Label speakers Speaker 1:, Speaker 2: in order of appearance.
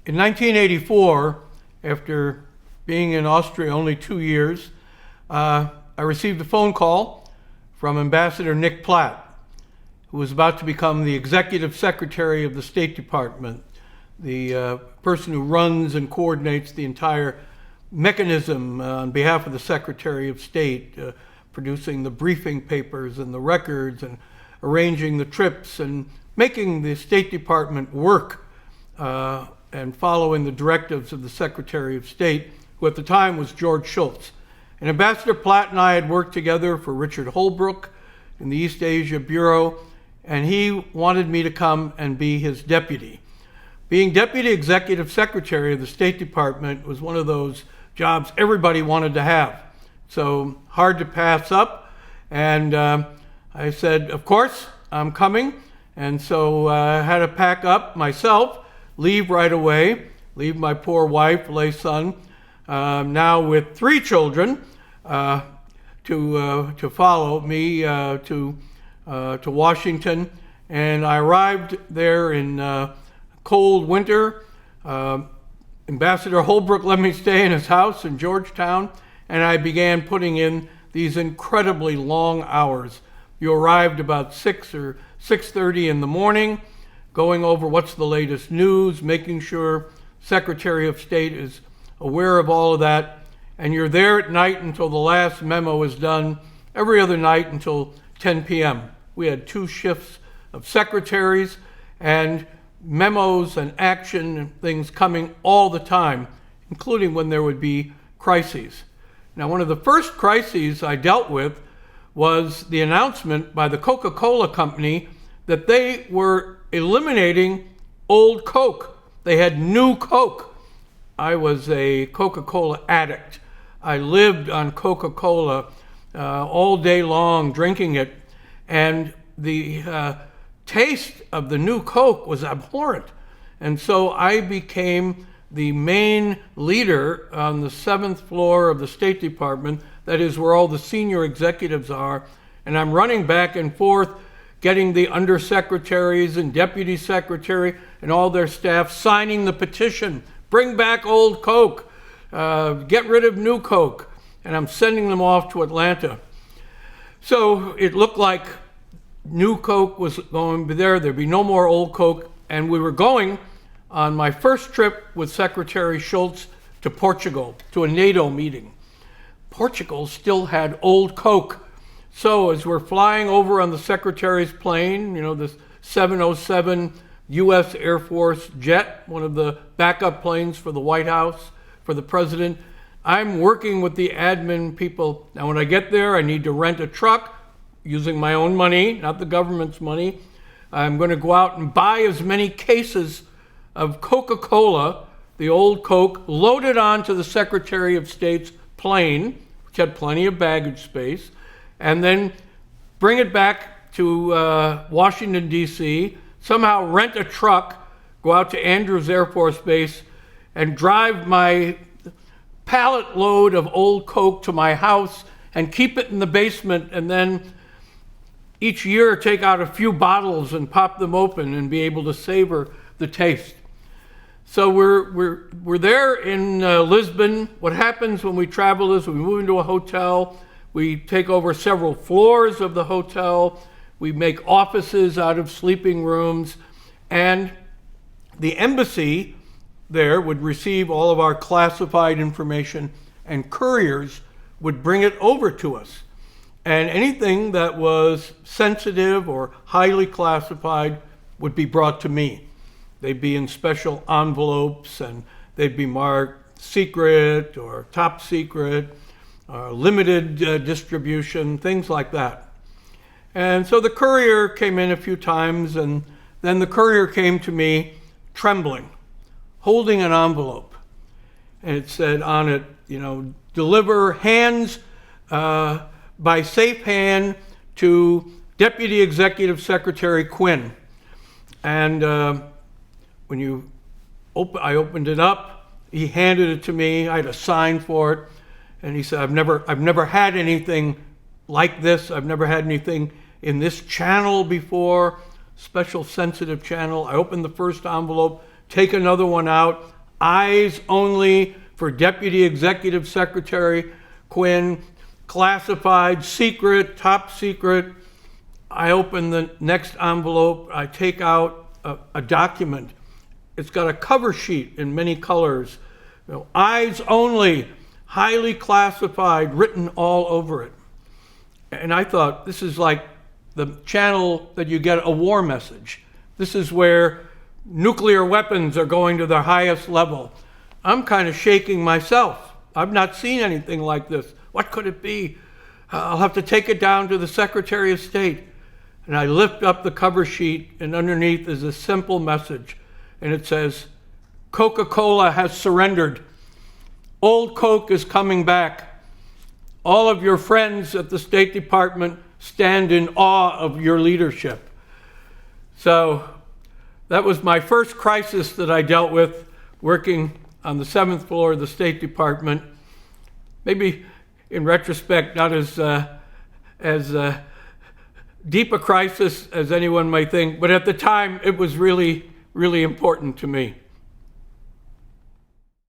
Speaker 1: In 1984, after being in Austria only 2 years, I received a phone call from Ambassador Nick Platt, who was about to become the Executive Secretary of the State Department, the person who runs and coordinates the entire mechanism on behalf of the Secretary of State, producing the briefing papers and the records and arranging the trips and making the State Department work and following the directives of the Secretary of State, who at the time was George Shultz. And Ambassador Platt and I had worked together for Richard Holbrooke in the East Asia Bureau, and he wanted me to come and be his deputy. Being Deputy Executive Secretary of the State Department was one of those jobs everybody wanted to have. So hard to pass up. And I said, of course, I'm coming. And so I had to pack up myself, leave right away, leave my poor wife, lay son, now with 3 children, to follow me to Washington. And I arrived there in cold winter. Ambassador Holbrooke let me stay in his house in Georgetown, and I began putting in these incredibly long hours. You arrived about 6 or 6:30 in the morning, going over what's the latest news, making sure Secretary of State is aware of all of that, and you're there at night until the last memo is done, every other night until 10 p.m. We had 2 shifts of secretaries and memos and action and things coming all the time, including when there would be crises. Now, one of the first crises I dealt with was the announcement by the Coca-Cola Company that they were eliminating old Coke. They had new Coke. I was a Coca-Cola addict. I lived on Coca-Cola all day long, drinking it, and the taste of the new Coke was abhorrent. And so I became the main leader on the 7th floor of the State Department, that is where all the senior executives are, and I'm running back and forth, getting the undersecretaries and deputy secretary and all their staff signing the petition, bring back old Coke, get rid of new Coke, and I'm sending them off to Atlanta. So it looked like new Coke was going to be there, there'd be no more old Coke, and we were going on my first trip with Secretary Shultz to Portugal, to a NATO meeting. Portugal still had old Coke. So as we're flying over on the Secretary's plane, you know, this 707 U.S. Air Force jet, one of the backup planes for the White House, for the President, I'm working with the admin people. Now when I get there, I need to rent a truck using my own money, not the government's money. I'm going to go out and buy as many cases of Coca-Cola, the old Coke, loaded onto the Secretary of State's plane, which had plenty of baggage space, and then bring it back to Washington, D.C., somehow rent a truck, go out to Andrews Air Force Base, and drive my pallet load of old Coke to my house and keep it in the basement, and then each year take out a few bottles and pop them open and be able to savor the taste. So we're there in Lisbon. What happens when we travel is we move into a hotel, we take over several floors of the hotel, we make offices out of sleeping rooms, and the embassy there would receive all of our classified information, and couriers would bring it over to us. And anything that was sensitive or highly classified would be brought to me. They'd be in special envelopes, and they'd be marked secret or top secret, limited distribution, things like that. And so the courier came in a few times, and then the courier came to me trembling, holding an envelope. And it said on it, you know, deliver hands by safe hand to Deputy Executive Secretary Quinn. And when I opened it up, he handed it to me. I had a sign for it, and he said, "I've never had anything like this. I've never had anything in this channel before, special sensitive channel." I opened the first envelope, take another one out. eyes only for Deputy Executive Secretary Quinn, classified, secret, top secret. I open the next envelope, I take out a document. It's got a cover sheet in many colors. Eyes only, highly classified, written all over it. And I thought, this is like the channel that you get a war message. This is where nuclear weapons are going to their highest level. I'm kind of shaking myself. I've not seen anything like this. What could it be? I'll have to take it down to the Secretary of State. And I lift up the cover sheet, and underneath is a simple message. And it says, Coca-Cola has surrendered. Old Coke is coming back. All of your friends at the State Department stand in awe of your leadership. So that was my first crisis that I dealt with working on the 7th floor of the State Department. Maybe in retrospect, not as deep a crisis as anyone might think, but at the time it was really, really important to me.